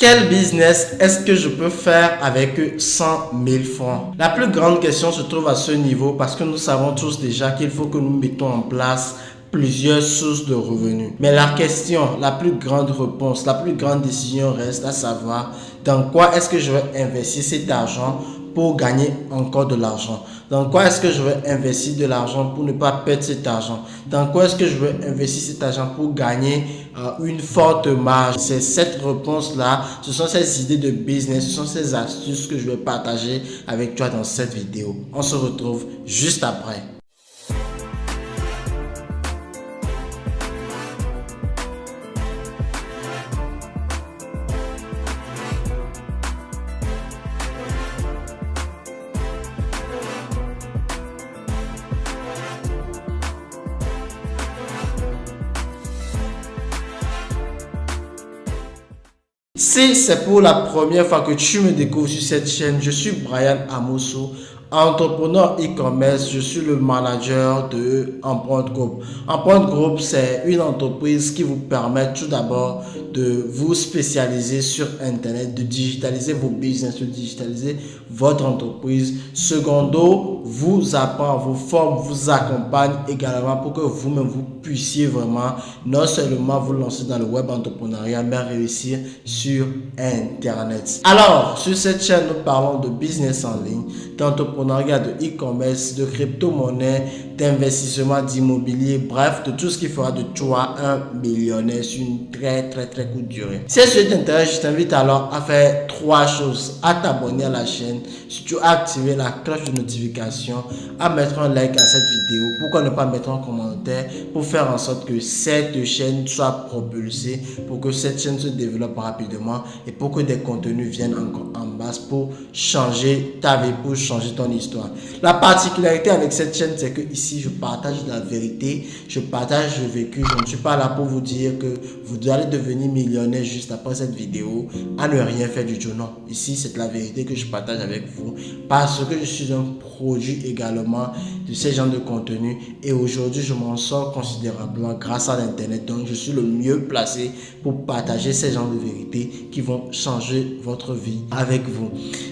Quel business est-ce que je peux faire avec 100 000 francs? La plus grande question se trouve à ce niveau parce que nous savons tous déjà qu'il faut que nous mettons en place plusieurs sources de revenus. Mais la question, la plus grande réponse, la plus grande décision reste à savoir dans quoi est-ce que je vais investir cet argent pour gagner encore de l'argent. Dans quoi est-ce que je vais investir de l'argent pour ne pas perdre cet argent? Dans quoi est-ce que je vais investir cet argent pour gagner une forte marge? C'est cette réponse-là, ce sont ces idées de business, ce sont ces astuces que je vais partager avec toi dans cette vidéo. On se retrouve juste après. Si c'est pour la première fois que tu me découvres sur cette chaîne, je suis Brian Amousou, entrepreneur e-commerce. Je suis le manager de Empreinte Group. Empreinte Group, c'est une entreprise qui vous permet tout d'abord de vous spécialiser sur Internet, de digitaliser vos business, de digitaliser votre entreprise. Secondo, vous apprend, vous forme, vous accompagne également pour que vous-même vous puissiez vraiment non seulement vous lancer dans le web entrepreneuriat, mais réussir sur Internet. Alors, sur cette chaîne, nous parlons de business en ligne, d'entrepreneuriat, de e-commerce, de crypto-monnaie, d'investissement, d'immobilier, bref, de tout ce qui fera de toi un millionnaire sur une très courte durée. Si ça t'intéresse, je t'invite alors à faire trois choses: à t'abonner à la chaîne, surtout à activer la cloche de notification, à mettre un like à cette vidéo, pourquoi ne pas mettre un commentaire pour faire en sorte que cette chaîne soit propulsée, pour que cette chaîne se développe rapidement et pour que des contenus viennent encore en masse pour changer ta vie, pour changer ton histoire. La particularité avec cette chaîne, c'est que ici je partage la vérité, je partage le vécu. Je ne suis pas là pour vous dire que vous allez devenir millionnaire juste après cette vidéo à ne rien faire du tout. Non, ici c'est la vérité que je partage avec vous parce que je suis un produit également de ces genres de contenu et aujourd'hui je m'en sors considérablement grâce à l'internet. Donc je suis le mieux placé pour partager ces genres de vérités qui vont changer votre vie avec vous.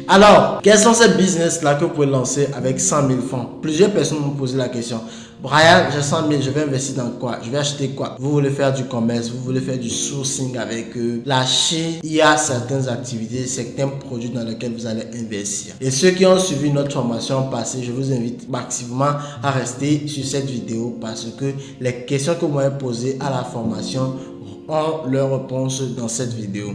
Alors, quels sont ces business là que vous pouvez lancer avec 100 000 francs? Plusieurs personnes m'ont posé la question: Brian, j'ai 100 000, je vais investir dans quoi? Je vais acheter quoi? Vous voulez faire du commerce, vous voulez faire du sourcing avec la Chine. Il y a certaines activités, certains produits dans lesquels vous allez investir. Et ceux qui ont suivi notre formation passée, je vous invite maximalement à rester sur cette vidéo parce que les questions que vous m'avez posées à la formation ont leur réponse dans cette vidéo.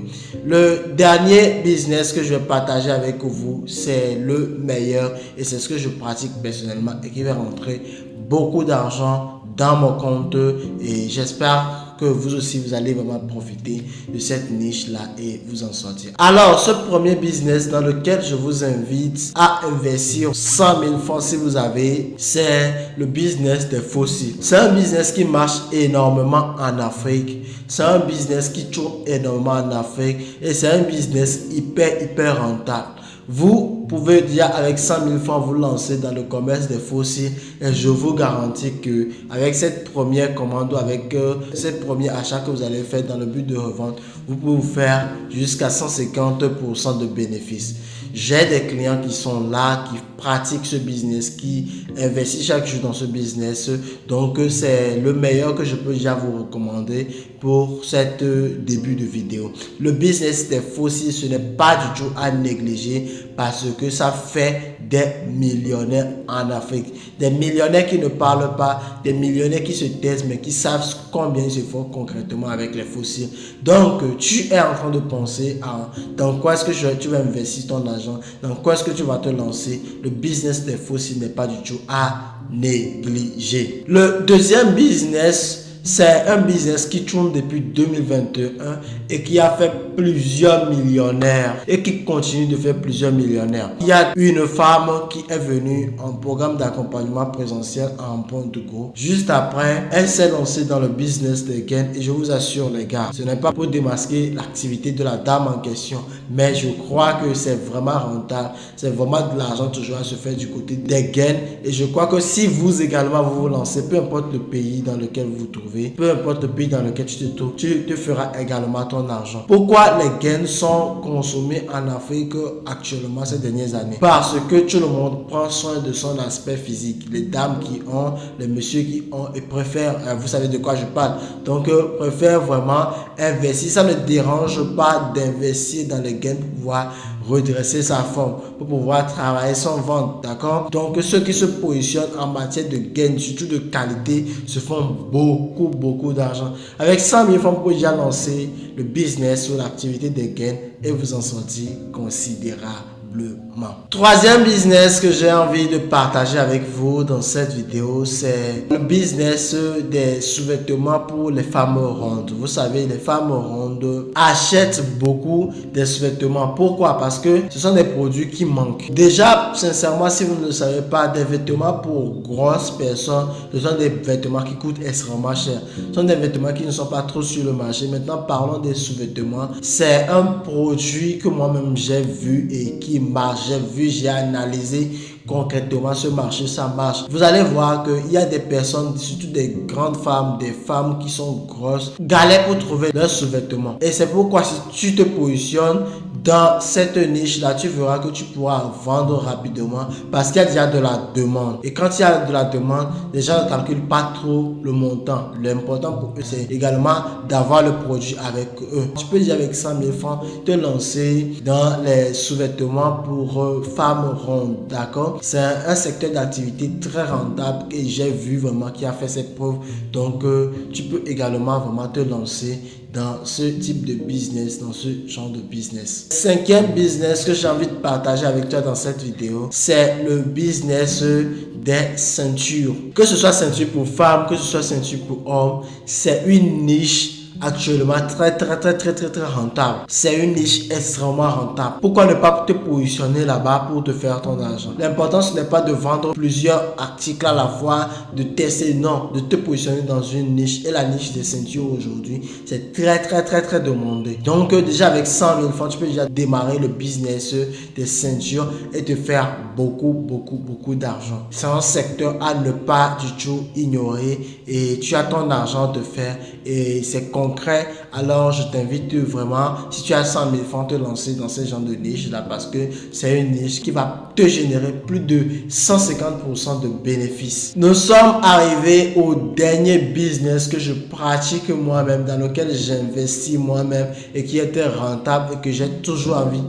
Le dernier business que je vais partager avec vous, c'est le meilleur et c'est ce que je pratique personnellement et qui va rentrer beaucoup d'argent dans mon compte et j'espère que vous aussi vous allez vraiment profiter de cette niche là et vous en sortir. Alors ce premier business dans lequel je vous invite à investir 100 000 francs si vous avez, c'est le business des fossiles. C'est un business qui marche énormément en Afrique, c'est un business qui tourne énormément en Afrique et c'est un business hyper rentable. Vous pouvez dire avec 100 000 francs vous lancer dans le commerce des fossiles et je vous garantis que avec cette première commande ou avec cette premier achat que vous allez faire dans le but de revendre, vous pouvez vous faire jusqu'à 150% de bénéfices. J'ai des clients qui sont là, qui pratiquent ce business, qui investissent chaque jour dans ce business. Donc, c'est le meilleur que je peux déjà vous recommander pour cette début de vidéo. Le business des fossiles, ce n'est pas du tout à négliger parce que ça fait des millionnaires en Afrique. Des millionnaires qui ne parlent pas, des millionnaires qui se taisent mais qui savent combien ils se font concrètement avec les fossiles. Donc, tu es en train de penser à dans quoi est-ce que tu vas investir ton argent, dans quoi est-ce que tu vas te lancer. Le business des fossiles n'est pas du tout à négliger. Le deuxième business, c'est un business qui tourne depuis 2021 et qui a fait plusieurs millionnaires et qui continue de faire plusieurs millionnaires. Il y a une femme qui est venue en programme d'accompagnement présentiel à Empreinte Group. Juste après, elle s'est lancée dans le business des gains et je vous assure les gars, ce n'est pas pour démasquer l'activité de la dame en question, mais je crois que c'est vraiment rentable, c'est vraiment de l'argent toujours à se faire du côté des gains et je crois que si vous également vous vous lancez, peu importe le pays dans lequel vous vous trouvez, trouver, peu importe le pays dans lequel tu te trouves, tu te feras également ton argent. Pourquoi les gains sont consommés en Afrique actuellement ces dernières années? Parce que tout le monde prend soin de son aspect physique. Les dames qui ont, les messieurs qui ont et préfèrent, vous savez de quoi je parle, donc préfèrent vraiment investir. Ça ne dérange pas d'investir dans les gains pour pouvoir redresser sa forme, pour pouvoir travailler son ventre, d'accord? Donc ceux qui se positionnent en matière de gains, surtout de qualité, se font beaucoup d'argent. Avec 100 000 francs, vous pouvez déjà lancer le business ou l'activité des gains et vous en sortir considérablement. Troisième business que j'ai envie de partager avec vous dans cette vidéo, c'est le business des sous-vêtements pour les femmes rondes. Vous savez, les femmes rondes achètent beaucoup des sous-vêtements. Pourquoi? Parce que ce sont des produits qui manquent. Déjà, sincèrement, si vous ne le savez pas, des vêtements pour grosses personnes, ce sont des vêtements qui coûtent extrêmement cher. Ce sont des vêtements qui ne sont pas trop sur le marché. Maintenant, parlons des sous-vêtements. C'est un produit que moi-même j'ai vu et qui marche. J'ai analysé concrètement ce marché, ça marche. Vous allez voir qu'il y a des personnes, surtout des grandes femmes, des femmes qui sont grosses, galèrent pour trouver leurs sous-vêtements. Et c'est pourquoi si tu te positionnes dans cette niche-là, tu verras que tu pourras vendre rapidement parce qu'il y a déjà de la demande. Et quand il y a de la demande, les gens ne calculent pas trop le montant. L'important pour eux, c'est également d'avoir le produit avec eux. Tu peux dire avec 100 000 francs te lancer dans les sous-vêtements pour femmes rondes, d'accord? C'est un secteur d'activité très rentable et j'ai vu vraiment qui a fait cette preuve. Donc, tu peux également vraiment te lancer dans ce type de business, dans ce genre de business. Cinquième business que j'ai envie de partager avec toi dans cette vidéo, c'est le business des ceintures. Que ce soit ceinture pour femmes, que ce soit ceinture pour hommes, c'est une niche actuellement très rentable. C'est une niche extrêmement rentable. Pourquoi ne pas te positionner là-bas pour te faire ton argent? L'important ce n'est pas de vendre plusieurs articles à la fois, de tester, non, de te positionner dans une niche. Et la niche des ceintures aujourd'hui, c'est très demandé. Donc déjà avec 100 000 francs, tu peux déjà démarrer le business des ceintures et te faire beaucoup d'argent. C'est un secteur à ne pas du tout ignorer et tu as ton argent à te faire et c'est concret. Alors je t'invite vraiment, si tu as 100 000 francs, te lancer dans ce genre de niche là parce que c'est une niche qui va te générer plus de 150% de bénéfices. Nous sommes arrivés au dernier business que je pratique moi-même, dans lequel j'investis moi-même et qui était rentable et que j'ai toujours envie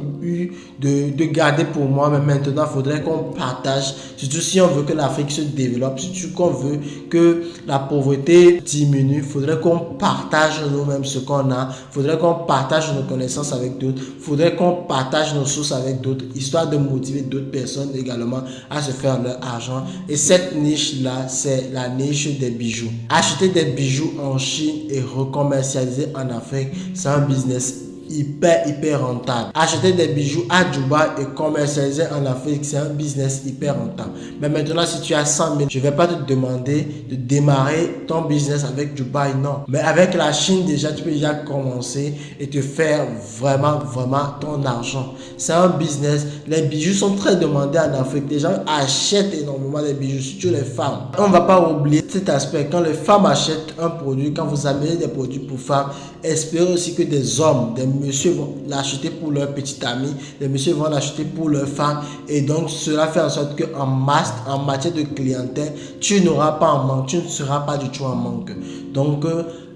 de garder pour moi. Mais maintenant, il faudrait qu'on partage, surtout si on veut que l'Afrique se développe, surtout qu'on veut que la pauvreté diminue, il faudrait qu'on partage nous-mêmes ce qu'on a, il faudrait qu'on partage nos connaissances avec d'autres, il faudrait qu'on partage nos sources avec d'autres, histoire de motiver d'autres personnes également à se faire leur argent. Et cette niche-là, c'est la niche des bijoux. Acheter des bijoux en Chine et recommercialiser en Afrique, c'est un business hyper rentable. Acheter des bijoux à Dubaï et commercialiser en Afrique, c'est un business hyper rentable. Mais maintenant, si tu as 100 000, je ne vais pas te demander de démarrer ton business avec Dubaï, non. Mais avec la Chine, déjà, tu peux déjà commencer et te faire vraiment ton argent. C'est un business. Les bijoux sont très demandés en Afrique. Les gens achètent énormément de bijoux, surtout les femmes. On ne va pas oublier cet aspect. Quand les femmes achètent un produit, quand vous amenez des produits pour femmes, espérez aussi que des hommes, des messieurs vont l'acheter pour leurs petites amies, les messieurs vont l'acheter pour leurs femmes et donc cela fait en sorte qu'en masse, en matière de clientèle, tu n'auras pas en manque, tu ne seras pas du tout en manque. Donc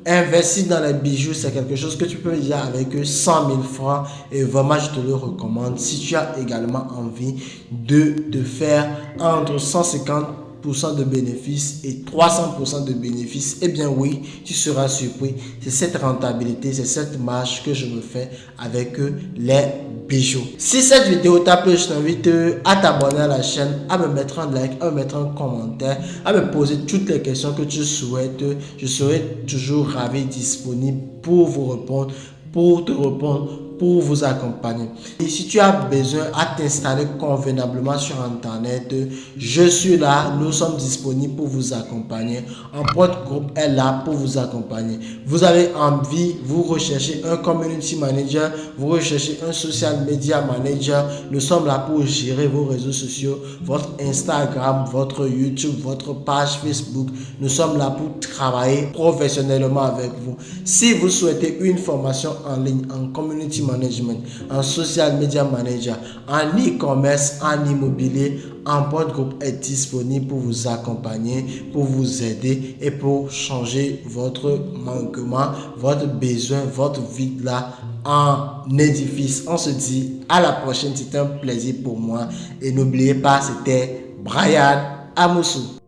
investir dans les bijoux, c'est quelque chose que tu peux dire avec 100 000 francs et vraiment je te le recommande. Si tu as également envie de faire entre 150% de bénéfices et 300% de bénéfices, eh bien oui, tu seras surpris. C'est cette rentabilité, c'est cette marge que je me fais avec les bijoux. Si cette vidéo t'a plu, je t'invite à t'abonner à la chaîne, à me mettre un like, à me mettre un commentaire, à me poser toutes les questions que tu souhaites. Je serai toujours ravi et disponible pour vous répondre, pour te répondre, pour vous accompagner. Et si tu as besoin à t'installer convenablement sur Internet, je suis là, nous sommes disponibles pour vous accompagner. Empreinte Group est là pour vous accompagner. Vous avez envie, vous recherchez un community manager, vous recherchez un social media manager, nous sommes là pour gérer vos réseaux sociaux, votre Instagram, votre YouTube, votre page Facebook. Nous sommes là pour travailler professionnellement avec vous. Si vous souhaitez une formation en ligne, en community management, en social media manager, en e-commerce, en immobilier, Empreinte Group est disponible pour vous accompagner, pour vous aider et pour changer votre manquement, votre besoin, votre vide là en édifice. On se dit à la prochaine, c'était un plaisir pour moi et n'oubliez pas, c'était Brian Amoussou.